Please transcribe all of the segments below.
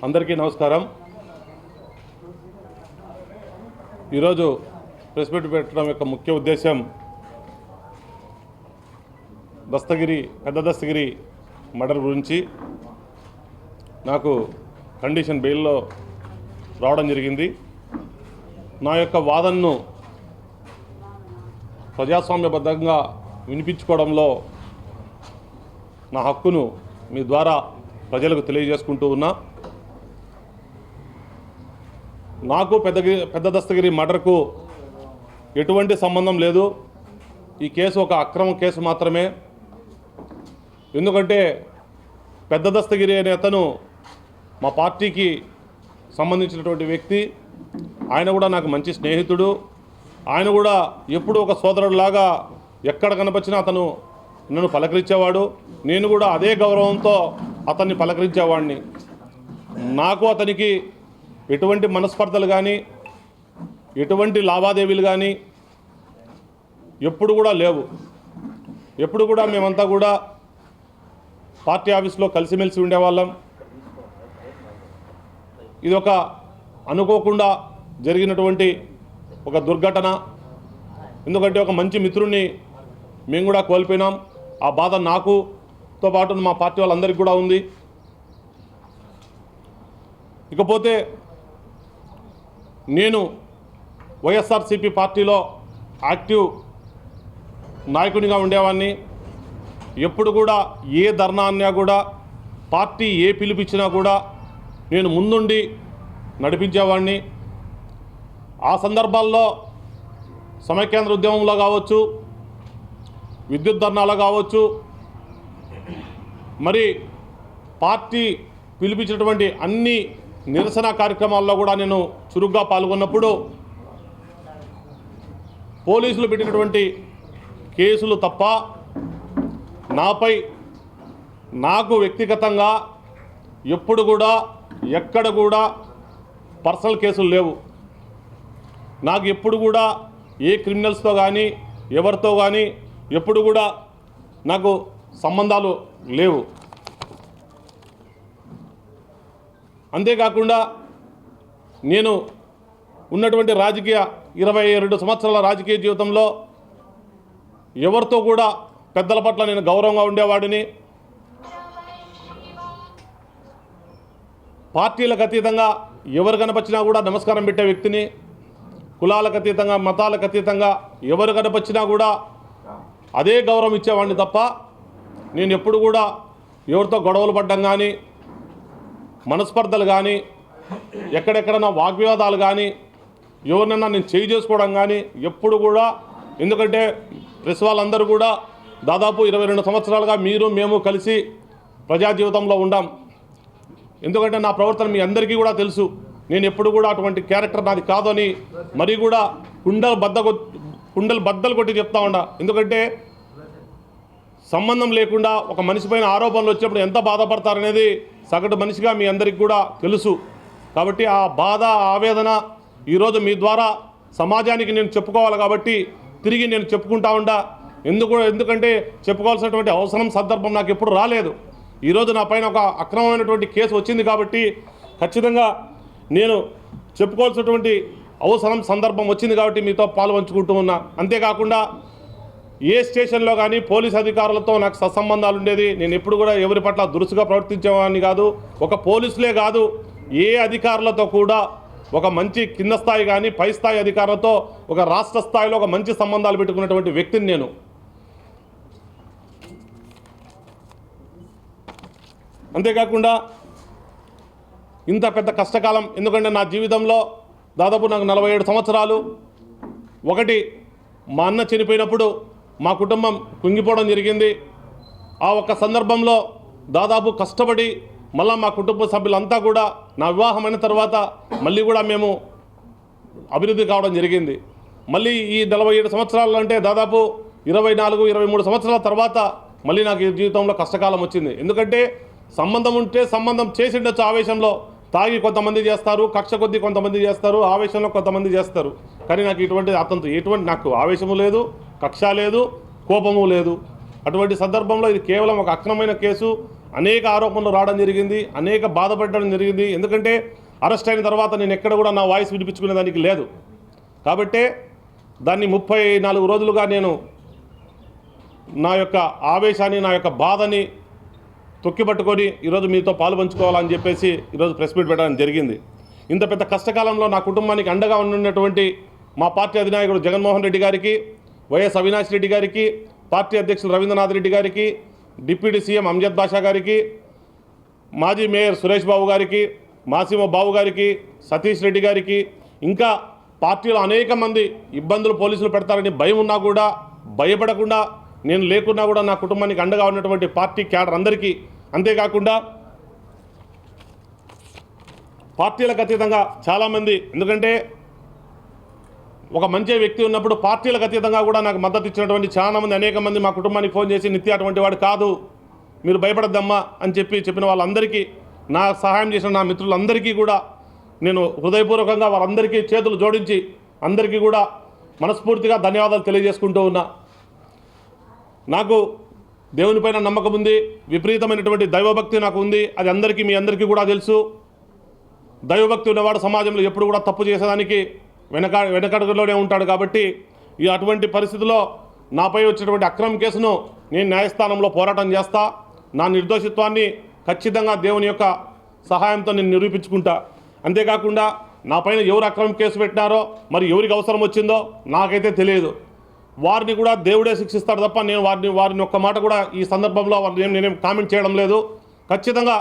అందరికీ నమస్కారం. ఈరోజు ప్రెస్ మీట్ పెట్టడం యొక్క ముఖ్య ఉద్దేశం పెద్ద దస్తగిరి మర్డర్ గురించి. నాకు కండిషన్ బెయిల్లో రావడం జరిగింది. నా యొక్క వాదనను ప్రజాస్వామ్యబద్ధంగా వినిపించుకోవడంలో నా హక్కును మీ ద్వారా ప్రజలకు తెలియజేసుకుంటూ ఉన్నా. నాకు పెద్ద దస్తగిరి మర్డర్కు ఎటువంటి సంబంధం లేదు. ఈ కేసు ఒక అక్రమ కేసు మాత్రమే. ఎందుకంటే పెద్ద దస్తగిరి అనే అతను మా పార్టీకి సంబంధించినటువంటి వ్యక్తి. ఆయన కూడా నాకు మంచి స్నేహితుడు. ఆయన కూడా ఎప్పుడూ ఒక సోదరుడిలాగా ఎక్కడ కనపచ్చినా అతను నన్ను పలకరించేవాడు. నేను కూడా అదే గౌరవంతో అతన్ని పలకరించేవాడిని. నాకు అతనికి ఎటువంటి మనస్పర్ధలు కానీ ఎటువంటి లావాదేవీలు కానీ ఎప్పుడు కూడా లేవు. ఎప్పుడు కూడా మేమంతా కూడా పార్టీ ఆఫీస్లో కలిసిమెలిసి ఉండేవాళ్ళం. ఇది ఒక అనుకోకుండా జరిగినటువంటి ఒక దుర్ఘటన. ఎందుకంటే ఒక మంచి మిత్రుడిని మేము కూడా కోల్పోయినాం. ఆ బాధ నాకుతో పాటు మా పార్టీ వాళ్ళందరికీ కూడా ఉంది. ఇకపోతే నేను వైఎస్ఆర్సీపీ పార్టీలో యాక్టివ్ నాయకునిగా ఉండేవాడిని. ఎప్పుడు కూడా ఏ ధర్నా అన్నా కూడా పార్టీ ఏ పిలిపించినా కూడా నేను ముందుండి నడిపించేవాడిని. ఆ సందర్భాల్లో సమైక్యాంధ్ర ఉద్యమంలో కావచ్చు, విద్యుత్ ధర్నాలో కావచ్చు, మరి పార్టీ పిలిపించినటువంటి అన్ని నిరసన కార్యక్రమాల్లో కూడా నేను చురుగ్గా పాల్గొన్నప్పుడు పోలీసులు పెట్టినటువంటి కేసులు తప్ప నాకు వ్యక్తిగతంగా ఎప్పుడు కూడా ఎక్కడ కూడా పర్సనల్ కేసులు లేవు. నాకు ఎప్పుడు కూడా ఏ క్రిమినల్స్తో కానీ ఎవరితో కానీ ఎప్పుడు కూడా నాకు సంబంధాలు లేవు. అంతేకాకుండా నేను ఉన్నటువంటి 22 సంవత్సరాల రాజకీయ జీవితంలో ఎవరితో కూడా పెద్దల పట్ల నేను గౌరవంగా ఉండేవాడిని. పార్టీలకు అతీతంగా ఎవరు కనపచ్చినా కూడా నమస్కారం పెట్టే వ్యక్తిని. కులాలకు అతీతంగా, మతాలకు అతీతంగా ఎవరు కనపచ్చినా కూడా అదే గౌరవం ఇచ్చేవాడిని తప్ప నేను ఎప్పుడు కూడా ఎవరితో గొడవలు పడ్డం కానీ, మనస్పర్ధలు కానీ, ఎక్కడెక్కడన్నా వాగ్వివాదాలు కానీ, ఎవరినన్నా నేను చేయి చేసుకోవడం కానీ ఎప్పుడు కూడా. ఎందుకంటే ప్రెస్ వాళ్ళందరూ కూడా దాదాపు 22 సంవత్సరాలుగా మేము కలిసి ప్రజా జీవితంలో ఉండాం. ఎందుకంటే నా ప్రవర్తన మీ అందరికీ కూడా తెలుసు. నేను ఎప్పుడు కూడా అటువంటి క్యారెక్టర్ నాది కాదని మరీ కూడా కుండలు బద్దలు కొట్టి చెప్తా ఉండా. ఎందుకంటే సంబంధం లేకుండా ఒక మనిషి పైన ఆరోపణలు వచ్చినప్పుడు ఎంత బాధపడతారనేది సగటు మనిషిగా మీ అందరికీ కూడా తెలుసు. కాబట్టి ఆ బాధ, ఆవేదన ఈరోజు మీ ద్వారా సమాజానికి నేను చెప్పుకోవాలి కాబట్టి తిరిగి నేను చెప్పుకుంటా ఉండా. ఎందుకంటే చెప్పుకోవాల్సినటువంటి అవసరం, సందర్భం నాకు ఎప్పుడు రాలేదు. ఈరోజు నా పైన ఒక అక్రమమైనటువంటి కేసు వచ్చింది కాబట్టి ఖచ్చితంగా నేను చెప్పుకోవాల్సినటువంటి అవసరం, సందర్భం వచ్చింది కాబట్టి మీతో పాల్పంచుకుంటూ ఉన్నా. అంతేకాకుండా ఏ స్టేషన్లో కానీ పోలీస్ అధికారులతో నాకు సత్సంబంధాలు ఉండేది. నేను ఎప్పుడు కూడా ఎవరి పట్ల దురుసుగా ప్రవర్తించేవాడిని కాదు. ఒక పోలీసులే కాదు, ఏ అధికారులతో కూడా ఒక మంచి కింద స్థాయి కానీ పై స్థాయి అధికారులతో ఒక రాష్ట్ర స్థాయిలో ఒక మంచి సంబంధాలు పెట్టుకున్నటువంటి వ్యక్తిని నేను. అంతేకాకుండా ఇంత పెద్ద కష్టకాలం, ఎందుకంటే నా జీవితంలో దాదాపు నాకు 47 సంవత్సరాలు. ఒకటి మా అన్న చనిపోయినప్పుడు మా కుటుంబం కుంగిపోవడం జరిగింది. ఆ ఒక్క సందర్భంలో దాదాపు కష్టపడి మళ్ళీ మా కుటుంబ సభ్యులంతా కూడా నా వివాహమైన తర్వాత మళ్ళీ కూడా మేము అభివృద్ధి కావడం జరిగింది. మళ్ళీ ఈ 47 సంవత్సరాలు అంటే దాదాపు 24-23 సంవత్సరాల తర్వాత మళ్ళీ నాకు ఈ జీవితంలో కష్టకాలం వచ్చింది. ఎందుకంటే సంబంధం ఉంటే సంబంధం చేసి ఉండొచ్చు ఆవేశంలో, తాగి కొంతమంది చేస్తారు, కక్ష కొద్దీ కొంతమంది చేస్తారు, ఆవేశంలో కొంతమంది చేస్తారు. కానీ నాకు ఎటువంటి నాకు ఆవేశము లేదు, కక్ష లేదు, కోపము లేదు. అటువంటి సందర్భంలో ఇది కేవలం ఒక అక్రమమైన కేసు. అనేక ఆరోపణలు రావడం జరిగింది, అనేక బాధపడడం జరిగింది. ఎందుకంటే అరెస్ట్ అయిన తర్వాత నేను ఎక్కడ కూడా నా వాయిస్ వినిపించుకునే దానికి లేదు. కాబట్టే దాన్ని 34 రోజులుగా నేను నా యొక్క ఆవేశాన్ని, నా యొక్క బాధని తొక్కిపట్టుకొని ఈరోజు మీతో పాలు పంచుకోవాలని చెప్పేసి ఈరోజు ప్రెస్ మీట్ పెట్టడం జరిగింది. ఇంత పెద్ద కష్టకాలంలో నా కుటుంబానికి అండగా ఉన్నటువంటి మా పార్టీ అధినాయకుడు జగన్మోహన్ రెడ్డి గారికి, వైఎస్ అవినాష్ రెడ్డి గారికి, పార్టీ అధ్యక్షులు రవీంద్రనాథ్ రెడ్డి గారికి, డిప్యూటీ సీఎం అంజద్ బాషా గారికి, మాజీ మేయర్ సురేష్ బాబు గారికి, మాసీమ బాబు గారికి, సతీష్ రెడ్డి గారికి, ఇంకా పార్టీలో అనేక మంది ఇబ్బందులు పోలీసులు పెడతారని భయం ఉన్నా కూడా భయపడకుండా, నేను లేకున్నా కూడా నా కుటుంబానికి అండగా ఉన్నటువంటి పార్టీ క్యాడర్ అందరికీ, అంతేకాకుండా పార్టీలకు అతీతంగా చాలామంది, ఎందుకంటే ఒక మంచి వ్యక్తి ఉన్నప్పుడు పార్టీలకు అతీతంగా కూడా నాకు మద్దతు ఇచ్చినటువంటి చాలామంది, అనేక మంది మా కుటుంబానికి ఫోన్ చేసి నిత్య అటువంటి వాడు కాదు, మీరు భయపడద్దమ్మా అని చెప్పిన వాళ్ళందరికీ, నా సహాయం చేసిన నా మిత్రులందరికీ కూడా నేను హృదయపూర్వకంగా వారందరికీ చేతులు జోడించి అందరికీ కూడా మనస్ఫూర్తిగా ధన్యవాదాలు తెలియజేసుకుంటూ ఉన్నా. నాకు దేవునిపైన నమ్మకం ఉంది, విపరీతమైనటువంటి దైవభక్తి నాకు ఉంది. అది మీ అందరికీ కూడా తెలుసు. దైవభక్తి ఉన్నవాడు సమాజంలో ఎప్పుడు కూడా తప్పు చేసేదానికి వెనకడుగులోనే ఉంటాడు. కాబట్టి ఈ అటువంటి పరిస్థితిలో నాపై వచ్చినటువంటి అక్రమ కేసును నేను న్యాయస్థానంలో పోరాటం చేస్తా. నా నిర్దోషిత్వాన్ని ఖచ్చితంగా దేవుని యొక్క సహాయంతో నేను నిరూపించుకుంటా. అంతేకాకుండా నా పైన ఎవరు అక్రమ కేసు పెట్టినారో, మరి ఎవరికి అవసరం వచ్చిందో నాకైతే తెలియదు. వారిని కూడా దేవుడే శిక్షిస్తాడు తప్ప నేను వారిని ఒక్క మాట కూడా ఈ సందర్భంలో నేనేం కామెంట్ చేయడం లేదు. ఖచ్చితంగా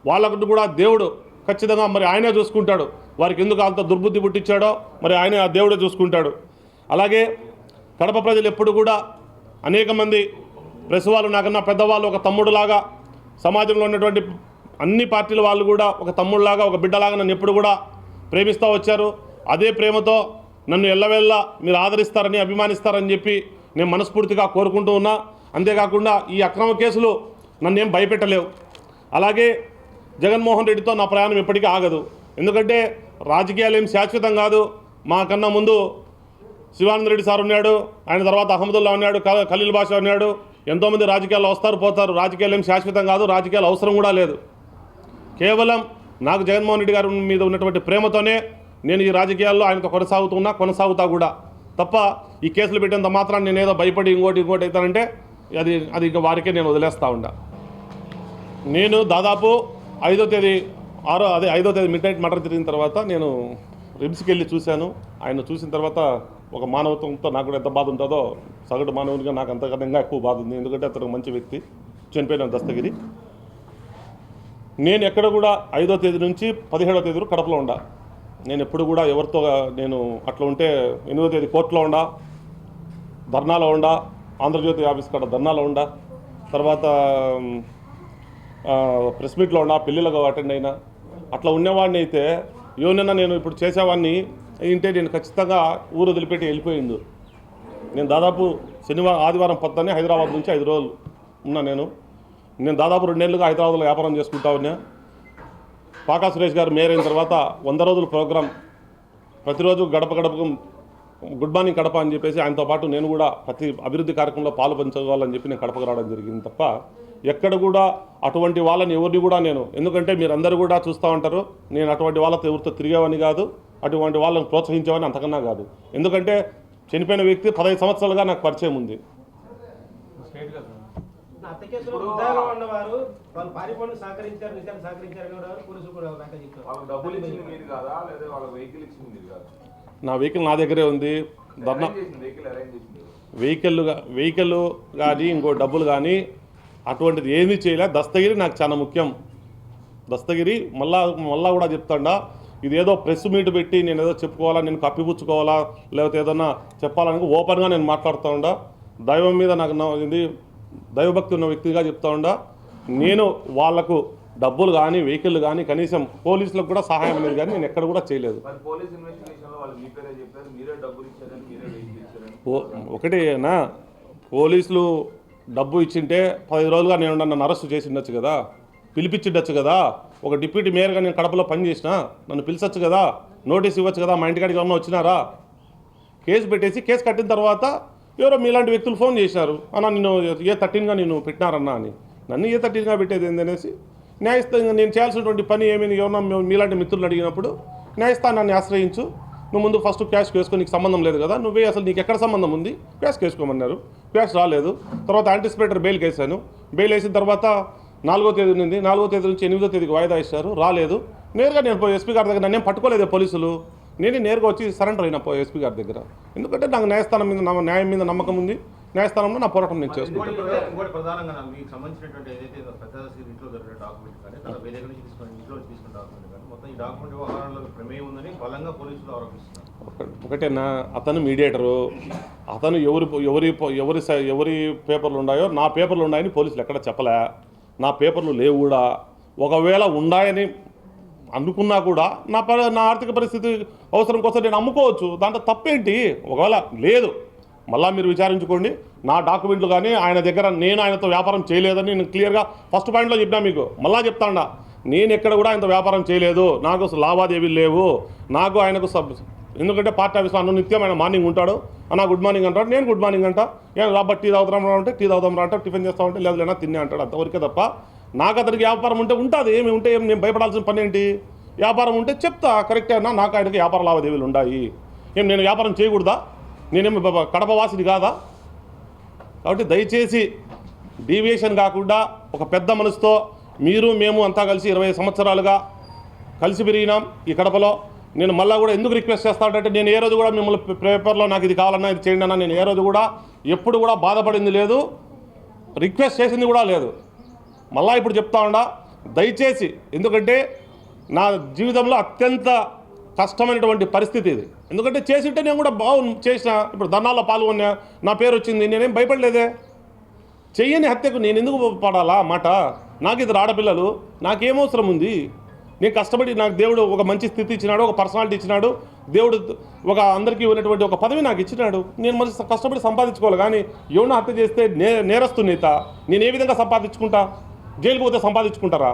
వాళ్ళకు కూడా దేవుడు ఖచ్చితంగా మరి ఆయనే చూసుకుంటాడు. వారికి ఎందుకు అంత దుర్బుద్ధి పుట్టించాడో మరి ఆయనే, ఆ దేవుడే చూసుకుంటాడు. అలాగే కడప ప్రజలు ఎప్పుడు కూడా అనేక మంది ప్రెస్ వాళ్ళు నాకన్నా పెద్దవాళ్ళు ఒక తమ్ముడులాగా, సమాజంలో ఉన్నటువంటి అన్ని పార్టీల వాళ్ళు కూడా ఒక తమ్ముడులాగా, ఒక బిడ్డలాగా నన్ను ఎప్పుడు కూడా ప్రేమిస్తూ వచ్చారు. అదే ప్రేమతో నన్ను ఎల్లవేళ్ళ మీరు ఆదరిస్తారని, అభిమానిస్తారని చెప్పి నేను మనస్ఫూర్తిగా కోరుకుంటూ ఉన్నా. అంతేకాకుండా ఈ అక్రమ కేసులు నన్ను ఏం భయపెట్టలేవు. అలాగే జగన్మోహన్ రెడ్డితో నా ప్రయాణం ఎప్పటికీ ఆగదు. ఎందుకంటే రాజకీయాలు ఏం శాశ్వతం కాదు. మాకన్నా ముందు శివానంద రెడ్డి సార్ ఉన్నాడు, ఆయన తర్వాత అహ్మదుల్లా ఉన్నాడు, ఖలీల్ బాషా ఉన్నాడు. ఎంతోమంది రాజకీయాల్లో వస్తారు పోతారు. రాజకీయాలు ఏం శాశ్వతం కాదు, రాజకీయాలు అవసరం కూడా లేదు. కేవలం నాకు జగన్మోహన్ రెడ్డి గారి మీద ఉన్నటువంటి ప్రేమతోనే నేను ఈ రాజకీయాల్లో ఆయనతో కొనసాగుతా కూడా తప్ప ఈ కేసులు పెట్టేంత మాత్రాన్ని నేను ఏదో భయపడి ఇంకోటి అవుతానంటే అది ఇంకా వారికే నేను వదిలేస్తూ ఉంటా. నేను దాదాపు 5వ తేదీ మిడ్ నైట్ మర్డర్ జరిగిన తర్వాత నేను రిమ్స్కి వెళ్ళి చూశాను. ఆయన చూసిన తర్వాత ఒక మానవత్వంతో నాకు కూడా ఎంత బాధ ఉంటుందో సగటు మానవునిగా నాకు అంతకన్నా ఎక్కువ బాధ ఉంది. ఎందుకంటే అతను మంచి వ్యక్తి, చనిపోయిన దస్తగిరి. నేను ఎక్కడ కూడా 5వ తేదీ నుంచి 17వ తేదీ కడపలో ఉండా. నేను ఎప్పుడు కూడా ఎవరితో నేను అట్లా ఉంటే 8వ తేదీ కోర్టులో ఉండా, ధర్నాలో ఉండా, ఆంధ్రజ్యోతి ఆఫీస్ కాడ ధర్నాలో ఉండా, తర్వాత ప్రెస్ మీట్లో ఉన్నా, పెళ్ళిళ్ళకు అటెండ్ అయినా. అట్లా ఉన్నవాడిని అయితే ఏమన్నా నేను ఇప్పుడు చేసేవాడిని ఏంటే నేను ఖచ్చితంగా ఊరు వదిలిపెట్టి వెళ్ళిపోయింది. నేను దాదాపు ఆదివారం పొద్దున్నే హైదరాబాద్ నుంచి 5 రోజులు ఉన్నా. నేను దాదాపు 2 నెలలుగా హైదరాబాద్లో వ్యాపారం చేసుకుంటా ఉన్నా. పాకా సురేష్ గారు మేయర్ అయిన తర్వాత 100 రోజుల ప్రోగ్రాం, ప్రతిరోజు గడప గడపకు గుడ్ మార్నింగ్ కడప అని చెప్పేసి ఆయనతో పాటు నేను కూడా ప్రతి అభివృద్ధి కార్యక్రమంలో పాలు పంచుకోవాలని చెప్పి నేను కడపకు రావడం జరిగింది తప్ప ఎక్కడ కూడా అటువంటి వాళ్ళని ఎవరిని కూడా నేను, ఎందుకంటే మీరందరూ కూడా చూస్తూ ఉంటారు, నేను అటువంటి వాళ్ళతో ఎవరితో తిరిగేవాని కాదు, అటువంటి వాళ్ళని ప్రోత్సహించేవాని అంతకన్నా కాదు. ఎందుకంటే చనిపోయిన వ్యక్తి 15 సంవత్సరాలుగా నాకు పరిచయం ఉంది. నా వెహికల్ నా దగ్గరే ఉంది. వెహికల్ కానీ ఇంకో డబ్బులు కానీ అటువంటిది ఏమీ చేయలే. దస్తగిరి నాకు చాలా ముఖ్యం. దస్తగిరి మళ్ళా కూడా చెప్తాడా, ఇదేదో ప్రెస్ మీట్ పెట్టి నేను ఏదో చెప్పుకోవాలా, నేను కప్పిపుచ్చుకోవాలా, లేకపోతే ఏదన్నా చెప్పాలని ఓపెన్గా నేను మాట్లాడుతూ ఉండా. దైవం మీద నాకు ఇది దైవభక్తి ఉన్న వ్యక్తిగా చెప్తా ఉండా. నేను వాళ్లకు డబ్బులు కానీ వెహికల్ కానీ కనీసం పోలీసులకు కూడా సహాయం అనేది కానీ నేను ఎక్కడ కూడా చేయలేదు. ఒకటేనా, పోలీసులు డబ్బు ఇచ్చింటే 10 రోజులుగా నేను నన్ను అరెస్ట్ చేసి ఉండొచ్చు కదా, పిలిపించిండొచ్చు కదా. ఒక డిప్యూటీ మేయర్గా నేను కడపలో పనిచేసిన, నన్ను పిలిచొచ్చు కదా, నోటీస్ ఇవ్వచ్చు కదా, మా ఇంటికాడికి ఏమన్నా వచ్చినారా? కేసు పెట్టేసి కేసు కట్టిన తర్వాత ఎవరో మీలాంటి వ్యక్తులు ఫోన్ చేశారు, అన్న నేను A13గా నేను పెట్టినారన్నా అని. నన్ను A13గా పెట్టేది ఏందనేసి న్యాయస్థానంగా నేను చేయాల్సినటువంటి పని ఏమైనా ఎవరన్నా మీలాంటి మిత్రులు అడిగినప్పుడు న్యాయస్థానాన్ని ఆశ్రయించు, నువ్వు ముందు ఫస్ట్ క్యాష్ వేసుకో, నీకు సంబంధం లేదు కదా, నువ్వే అసలు నీకు ఎక్కడ సంబంధం ఉంది, క్యాష్ వేసుకోమన్నారు. క్యాష్ రాలేదు. తర్వాత యాంటిసిపేటర్ బెయిల్కి వేసాను. బెయిల్ వేసిన తర్వాత 4వ తేదీ నుండి 4వ తేదీ నుంచి 8వ తేదీకి వాయిదా ఇచ్చారు, రాలేదు. నేరుగా నేను ఎస్పీ గారి దగ్గర నన్నేం పట్టుకోలేదు పోలీసులు, నేనే నేరుగా వచ్చి సరెండర్ అయినా ఎస్పీ గారి దగ్గర. ఎందుకంటే నాకు న్యాయస్థానం మీద న్యాయం మీద నమ్మకం ఉంది, న్యాయస్థానంలో నా పోరాటం నేను చేసుకుంటాను. ఇంకోటి ప్రధానంగా మీకు సంబంధించినటువంటి ఏదైతే పెద్ద ఇంట్లో జరిగిన డాక్యుమెంట్ కానీ తన వేదిక నుంచి తీసుకుని ఇంట్లో తీసుకున్న డాక్యుమెంట్ కానీ మొత్తం ఈ డాక్యుమెంట్ వ్యవహారంలో ప్రమేయం ఉందని బలంగా పోలీసులు ఆరోపిస్తున్నారు. ఒకటేనా, అతను మీడియేటరు, అతను ఎవరి పేపర్లు ఉన్నాయో నా పేపర్లు ఉన్నాయని పోలీసులు ఎక్కడ చెప్పలే, నా పేపర్లు లేవు కూడా. ఒకవేళ ఉన్నాయని అనుకున్నా కూడా నా ఆర్థిక పరిస్థితి అవసరం కోసం నేను అమ్ముకోవచ్చు, దాంట్లో తప్పేంటి? ఒకవేళ లేదు, మళ్ళీ మీరు విచారించుకోండి. నా డాక్యుమెంట్లు కానీ ఆయన దగ్గర నేను ఆయనతో వ్యాపారం చేయలేదని నేను క్లియర్గా ఫస్ట్ పాయింట్లో చెప్పినా, మీకు మళ్ళా చెప్తాడా, నేను ఎక్కడ కూడా ఆయనతో వ్యాపారం చేయలేదు, నాకు లావాదేవీలు లేవు, నాకు ఆయనకు ఎందుకంటే పార్టీ ఆఫీస్లో నిత్యం ఆయన మార్నింగ్ ఉంటాడు, అన్న గుడ్ మార్నింగ్ అంటాడు, నేను గుడ్ మార్నింగ్ అంటా, ఏం రాబట్టి టీ తాగుతాం రా అంటే టీ తాగుతాం రా అంటా, టిఫిన్ చేస్తామంటే లేదు లేనా తినే అంటాడు, అంతవరకే తప్ప నాకు అతనికి వ్యాపారం ఉంటే ఉంటుంది, ఏమి ఉంటే ఏం నేను భయపడాల్సిన పని ఏంటి? వ్యాపారం ఉంటే చెప్తా, కరెక్టే అన్నా, నాకు ఆయనకి వ్యాపార లావాదేవీలు ఉన్నాయి, ఏం నేను వ్యాపారం చేయకూడదా? నేనేమి కడప వాసిని కాదా? కాబట్టి దయచేసి డీవియేషన్ కాకుండా ఒక పెద్ద మనసుతో మీరు మేము అంతా కలిసి 20 సంవత్సరాలుగా కలిసి పెరిగినాం ఈ కడపలో. నేను మళ్ళీ కూడా ఎందుకు రిక్వెస్ట్ చేస్తానంటే, నేను ఏ రోజు కూడా మిమ్మల్ని పేపర్లో నాకు ఇది కావాలన్నా ఇది చేయండి అన్నా నేను ఏ రోజు కూడా ఎప్పుడు కూడా బాధపడింది లేదు, రిక్వెస్ట్ చేసింది కూడా లేదు. మళ్ళీ ఇప్పుడు చెప్తా ఉండా, దయచేసి, ఎందుకంటే నా జీవితంలో అత్యంత కష్టమైనటువంటి పరిస్థితి ఇది. ఎందుకంటే చేసింటే నేను కూడా చేసిన, ఇప్పుడు ధర్నాల్లో పాల్గొన్నా, నా పేరు వచ్చింది, నేనేం భయపడలేదే. చెయ్యని హత్యకు నేను ఎందుకు పడాలా మాట? నాకు ఇద్దరు ఆడపిల్లలు, నాకేమవసరం ఉంది? నేను కష్టపడి, నాకు దేవుడు ఒక మంచి స్థితి ఇచ్చినాడు, ఒక పర్సనాలిటీ ఇచ్చినాడు, దేవుడు ఒక అందరికీ ఉన్నటువంటి ఒక పదవి నాకు ఇచ్చినాడు, నేను మంచి కష్టపడి సంపాదించుకోవాలి. కానీ ఎవరిని హత్య చేస్తే నేరస్తున్నీత నేను ఏ విధంగా సంపాదించుకుంటా? జైలుకు పోతే సంపాదించుకుంటారా?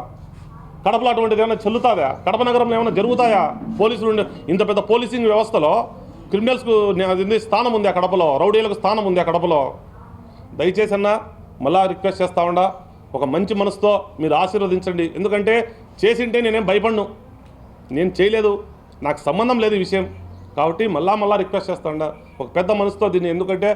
కడపలో అటువంటిది ఏమైనా చెల్లుతుందా? కడప నగరంలో ఏమైనా జరుగుతాయా? పోలీసులు ఇంత పెద్ద పోలీసింగ్ వ్యవస్థలో క్రిమినల్స్కు స్థానం ఉంది ఆ కడపలో, రౌడీలకు స్థానం ఉంది ఆ కడపలో. దయచేసి అన్న మళ్ళా రిక్వెస్ట్ చేస్తా ఉండా, ఒక మంచి మనసుతో మీరు ఆశీర్వదించండి. ఎందుకంటే చేసింటే నేనేం భయపడను, నేను చేయలేదు, నాకు సంబంధం లేదు ఈ విషయం. కాబట్టి మళ్ళా రిక్వెస్ట్ చేస్తా ఉండా, ఒక పెద్ద మనసుతో దీన్ని, ఎందుకంటే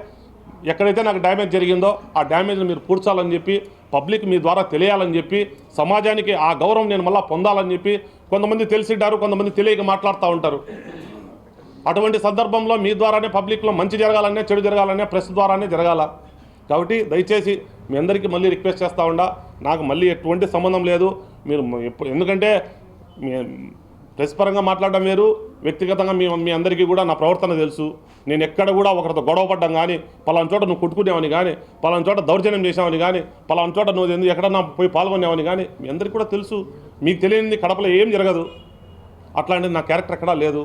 ఎక్కడైతే నాకు డ్యామేజ్ జరిగిందో ఆ డ్యామేజ్ని మీరు పూడ్చాలని చెప్పి, పబ్లిక్ మీ ద్వారా తెలియాలని చెప్పి, సమాజానికి ఆ గౌరవం నేను మళ్ళీ పొందాలని చెప్పి, కొంతమంది తెలిసింటారు, కొంతమంది తెలియక మాట్లాడుతూ ఉంటారు. అటువంటి సందర్భంలో మీ ద్వారానే పబ్లిక్లో మంచి జరగాలనే, చెడు జరగాలనే ప్రెస్ ద్వారానే జరగాల. కాబట్టి దయచేసి మీ అందరికీ మళ్ళీ రిక్వెస్ట్ చేస్తూ ఉండా, నాకు మళ్ళీ ఎటువంటి సంబంధం లేదు. మీరు ఎందుకంటే ప్రెస్ పరంగా మాట్లాడడం వేరు, వ్యక్తిగతంగా మీ అందరికీ కూడా నా ప్రవర్తన తెలుసు. నేను ఎక్కడ కూడా ఒకరితో గొడవ పడ్డం కానీ, పలానా చోట నువ్వు కొట్టుకునేవని కానీ, పలానా చోట దౌర్జన్యం చేసావని కానీ, పలానా చోట నువ్వు ఎక్కడన్నా పోయి పాల్గొనేవని కానీ మీ అందరికీ కూడా తెలుసు. మీకు తెలియనిది కడపలో ఏం జరగదు, అట్లాంటిది నా క్యారెక్టర్ ఎక్కడా లేదు.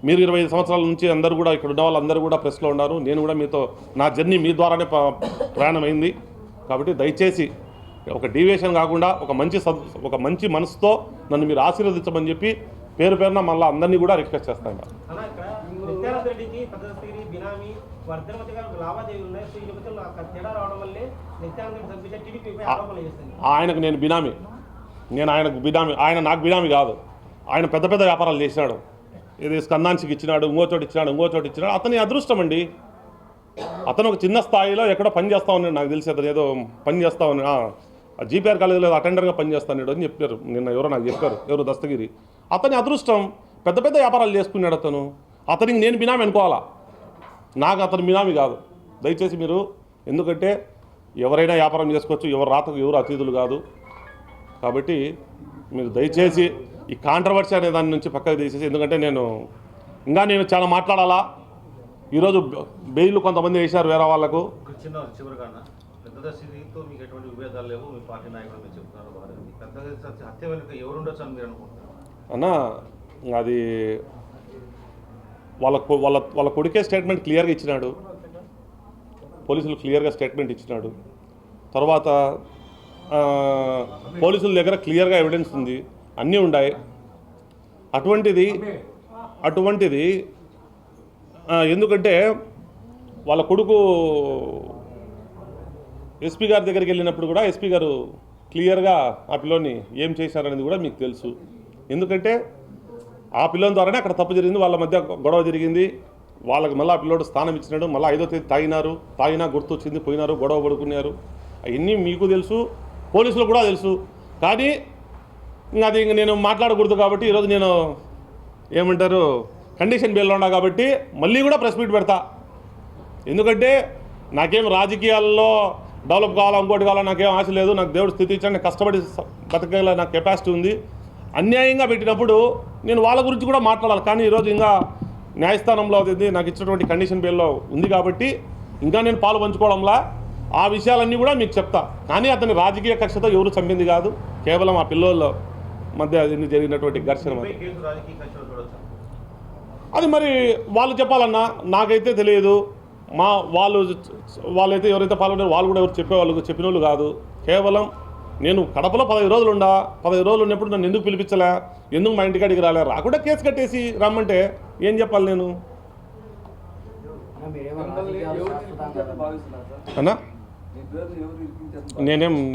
మీరు 25 సంవత్సరాల నుంచి అందరూ కూడా ఇక్కడ ఉన్న వాళ్ళందరూ కూడా ప్రెస్లో ఉన్నారు, నేను కూడా మీతో నా జర్నీ మీ ద్వారానే ప్రయాణమైంది. కాబట్టి దయచేసి ఒక డీవియేషన్ కాకుండా ఒక మంచి మనసుతో నన్ను మీరు ఆశీర్వదించమని చెప్పి పేరున మళ్ళీ అందరినీ కూడా రిక్వెస్ట్ చేస్తాను. ఆయనకు నేను బినామీ, ఆయనకు బినామీ, ఆయన నాకు బినామీ కాదు. ఆయన పెద్ద పెద్ద వ్యాపారాలు చేసినాడు, ఇది స్కందాన్సికి ఇచ్చినాడు, ఇంకో చోటు ఇచ్చినాడు. అతని అదృష్టం అండి. అతను ఒక చిన్న స్థాయిలో ఎక్కడో పని చేస్తా ఉన్నాడు, నాకు తెలిసి అతను ఏదో పని చేస్తా ఉన్నాడు, జీపీఆర్ కాలేజీలో అటెండర్గా పనిచేస్తాడు అని చెప్పారు నిన్న, ఎవరో నాకు చెప్పారు, ఎవరు దస్తగిరి. అతని అదృష్టం, పెద్ద పెద్ద వ్యాపారాలు చేసుకున్నాడు అతను. అతనికి నేను బినామీ అనుకోవాలా, నాకు అతను బినామీ కాదు. దయచేసి మీరు, ఎందుకంటే ఎవరైనా వ్యాపారం చేసుకోవచ్చు, ఎవరు రాతకు ఎవరు అతిథులు కాదు. కాబట్టి మీరు దయచేసి ఈ కాంట్రవర్సీ అనే దాని నుంచి పక్కకు తీసేసి, ఎందుకంటే నేను చాలా మాట్లాడాలా. ఈరోజు బెయిల్ కొంతమంది వేశారు వేరే వాళ్ళకు. చివరిగా పెద్ద స్థితితో మీకు ఎటువంటి విభేదాలు లేవు, మీ పార్టీ నాయకులు మీరు చెప్తున్నారు, పెద్ద హత్య వెనుక ఎవరు ఉండొచ్చు అని మీరు అనుకుంటున్నారు అన్నా? అది వాళ్ళ కొడుకే స్టేట్మెంట్ క్లియర్గా ఇచ్చినాడు, పోలీసులు క్లియర్గా స్టేట్మెంట్ ఇచ్చినాడు. తర్వాత పోలీసుల దగ్గర క్లియర్గా ఎవిడెన్స్ ఉంది, అన్నీ ఉన్నాయి. అటువంటిది ఎందుకంటే వాళ్ళ కొడుకు ఎస్పీ గారి దగ్గరికి వెళ్ళినప్పుడు కూడా ఎస్పీ గారు క్లియర్గా ఆ పిల్లోని ఏం చేశారనేది కూడా మీకు తెలుసు. ఎందుకంటే ఆ పిల్లోని ద్వారానే అక్కడ తప్పు జరిగింది, వాళ్ళ మధ్య గొడవ జరిగింది. వాళ్ళకి మళ్ళీ ఆ పిల్లోడు స్థానం ఇచ్చినాడు, మళ్ళీ 5వ తేదీ తాగినా గుర్తు వచ్చింది, పోయినారు, గొడవ పడుకున్నారు. అవన్నీ మీకు తెలుసు, పోలీసులకు కూడా తెలుసు. కానీ అది నేను మాట్లాడకూడదు కాబట్టి ఈరోజు నేను ఏమంటారు కండిషన్ బెయిల్లో ఉన్నా కాబట్టి మళ్ళీ కూడా ప్రెస్ మీట్ పెడతా. ఎందుకంటే నాకేం రాజకీయాల్లో డెవలప్ కావాలా, ఇంకోటి కావాలా నాకేం ఆశ లేదు. నాకు దేవుడు స్థితి ఇచ్చాడు, నేను కష్టపడి బతకగల నాకు కెపాసిటీ ఉంది. అన్యాయంగా పెట్టినప్పుడు నేను వాళ్ళ గురించి కూడా మాట్లాడాలి. కానీ ఈరోజు ఇంకా న్యాయస్థానంలో అది నాకు ఇచ్చినటువంటి కండిషన్ బెయిల్లో ఉంది కాబట్టి ఇంకా నేను పాలు పంచుకోవడంలా ఆ విషయాలన్నీ కూడా మీకు చెప్తా. కానీ అతని రాజకీయ కక్షతో ఎవరు చంపింది కాదు, కేవలం ఆ పిల్లోళ్ళ మధ్య జరిగినటువంటి ఘర్షణ. అది మరి వాళ్ళు చెప్పాలన్నా, నాకైతే తెలియదు. వాళ్ళైతే ఎవరైతే పాల్గొన్నారో వాళ్ళు కూడా ఎవరు చెప్పిన వాళ్ళు కాదు. కేవలం నేను కడపలో 15 రోజులు 15 రోజులు ఉన్నప్పుడు నన్ను ఎందుకు పిలిపించలే, ఎందుకు మా ఇంటికాడికి రాలే, రాకుండా కేసు కట్టేసి రమ్మంటే ఏం చెప్పాలి నేను అన్నా?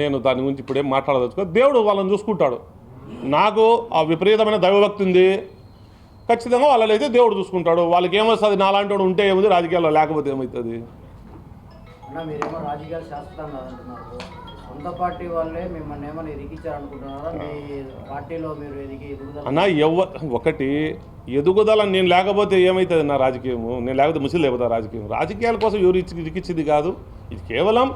నేను దాని గురించి ఇప్పుడేం మాట్లాడదలుచుకో. దేవుడు వాళ్ళని చూసుకుంటాడు. నాకు ఆ విపరీతమైన దైవభక్తి ఉంది, ఖచ్చితంగా వాళ్ళైతే దేవుడు చూసుకుంటాడు. వాళ్ళకి ఏమొస్తుంది, నాలాంటి వాడు ఉంటే ఏముంది, రాజకీయాల్లో లేకపోతే ఏమవుతుంది? మీరేమో రాజకీయాలు శాశ్వతం కాదంటున్నారు, సొంత పార్టీ వాళ్ళే మిమ్మల్ని ఏమైనా ఇరికించారనుకుంటున్నారా? మీ పార్టీలో మీరు అన్న ఒకటి ఎదుగుదల నేను లేకపోతే ఏమవుతుంది నా రాజకీయము, నేను లేకపోతే ముసిలు లేకపోతే రాజకీయాల కోసం ఎవరు ఇరికిచ్చింది కాదు. ఇది కేవలం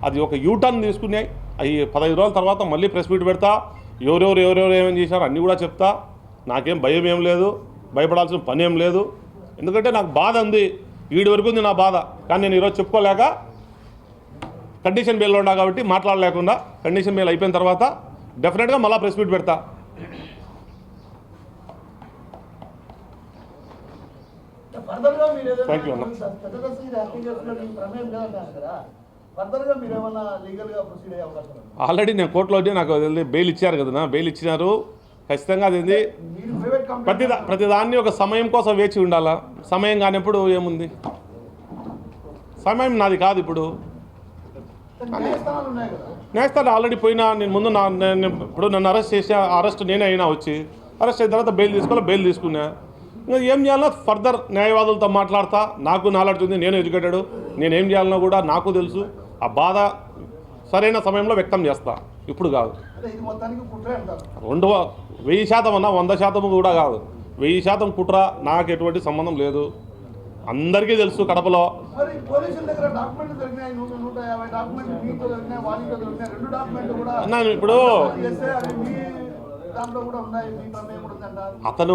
అది ఒక యూటర్న్ తీసుకున్నాయి. అవి 15 రోజుల తర్వాత మళ్ళీ ప్రెస్ మీట్ పెడతా, ఎవరెవరు ఏమేమి చేశారు అన్నీ కూడా చెప్తా. నాకేం భయం ఏం లేదు, భయపడాల్సిన పని ఏం లేదు. ఎందుకంటే నాకు బాధ ఉంది, వీడి వరకు ఉంది నా బాధ. కానీ నేను ఈరోజు చెప్పుకోలేక కండిషన్ బెయిల్లో ఉన్నా కాబట్టి మాట్లాడలేకుండా, కండిషన్ బెయిల్ అయిపోయిన తర్వాత డెఫినెట్గా మళ్ళీ ప్రెస్ మీట్ పెడతా. థ్యాంక్ యూ అన్న. ఆల్రెడీ నేను కోర్టులో నాకు బెయిల్ ఇచ్చారు కదా, బెయిల్ ఇచ్చినారు. ఖచ్చితంగా అది ప్రతిదాన్ని ఒక సమయం కోసం వేచి ఉండాలా. సమయం కానిప్పుడు ఏముంది, సమయం నాది కాదు. ఇప్పుడు న్యాయస్థానం ఆల్రెడీ పోయినా. నేను ముందు ఇప్పుడు నన్ను అరెస్ట్ చేసా, అరెస్ట్ నేనే అయినా, వచ్చి అరెస్ట్ అయిన తర్వాత బెయిల్ తీసుకోవాలి, బెయిల్ తీసుకున్నా. ఇంకా ఏం చేయాలన్నా ఫర్దర్ న్యాయవాదులతో మాట్లాడతా. నాకు నాలెడ్జ్ ఉంది, నేను ఎడ్యుకేటెడ్, నేనేం చేయాలన్నా కూడా నాకు తెలుసు. ఆ బాధ సరైన సమయంలో వ్యక్తం చేస్తా, ఇప్పుడు కాదు. 1000% అన్నా 100% కూడా కాదు, 1000% కుట్ర. నాకు ఎటువంటి సంబంధం లేదు, అందరికీ తెలుసు. కడపలో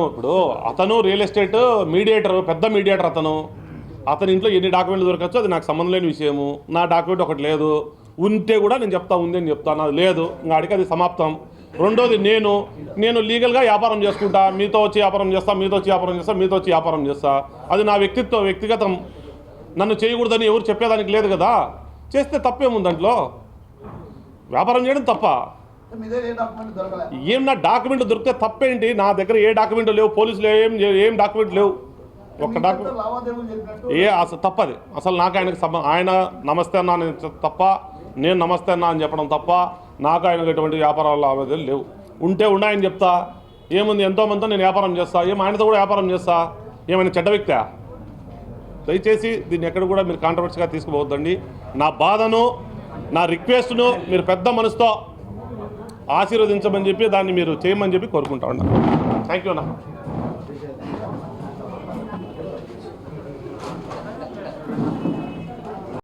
ఇప్పుడు అతను రియల్ ఎస్టేట్ మీడియేటర్, పెద్ద మీడియేటర్. అతని ఇంట్లో ఎన్ని డాక్యుమెంట్లు దొరకచ్చు అది నాకు సంబంధం లేని విషయము. నా డాక్యుమెంట్ ఒకటి లేదు, ఉంటే కూడా నేను చెప్తా, ఉంది అని చెప్తాను. అది లేదు, ఇంకా అడిగి అది సమాప్తం. రెండోది, నేను లీగల్గా వ్యాపారం చేసుకుంటా, మీతో వచ్చి వ్యాపారం చేస్తా, మీతో వచ్చి వ్యాపారం చేస్తా. అది నా వ్యక్తిగతం. నన్ను చేయకూడదని ఎవరు చెప్పేదానికి లేదు కదా. చేస్తే తప్పేముంది దాంట్లో? వ్యాపారం చేయడం తప్ప ఏం? నా డాక్యుమెంట్ దొరికితే తప్పేంటి? నా దగ్గర ఏ డాక్యుమెంట్ లేవు, పోలీసులు ఏం డాక్యుమెంట్ లేవు. ఒక్క డాక్యుమెంట్ తప్పది అసలు. నాకు ఆయన నమస్తే అన్నా తప్ప, నేను నమస్తే అన్నా అని చెప్పడం తప్ప, నాకు ఆయనకు ఎటువంటి వ్యాపారాలు లావాదేవీలు లేవు. ఉంటే ఉన్నాయని చెప్తా. ఏముంది, ఎంతోమందితో నేను వ్యాపారం చేస్తా, ఆయనతో కూడా వ్యాపారం చేస్తా. ఏమైనా చెడ్డ వ్యక్తా? దయచేసి దీన్ని ఎక్కడ కూడా మీరు కాంట్రవర్సీగా తీసుకుపోవద్దండి. నా బాధను, నా రిక్వెస్ట్ను మీరు పెద్ద మనసుతో ఆశీర్వదించమని చెప్పి, దాన్ని మీరు చేయమని చెప్పి కోరుకుంటా ఉన్నాను. థ్యాంక్ యూ అన్న.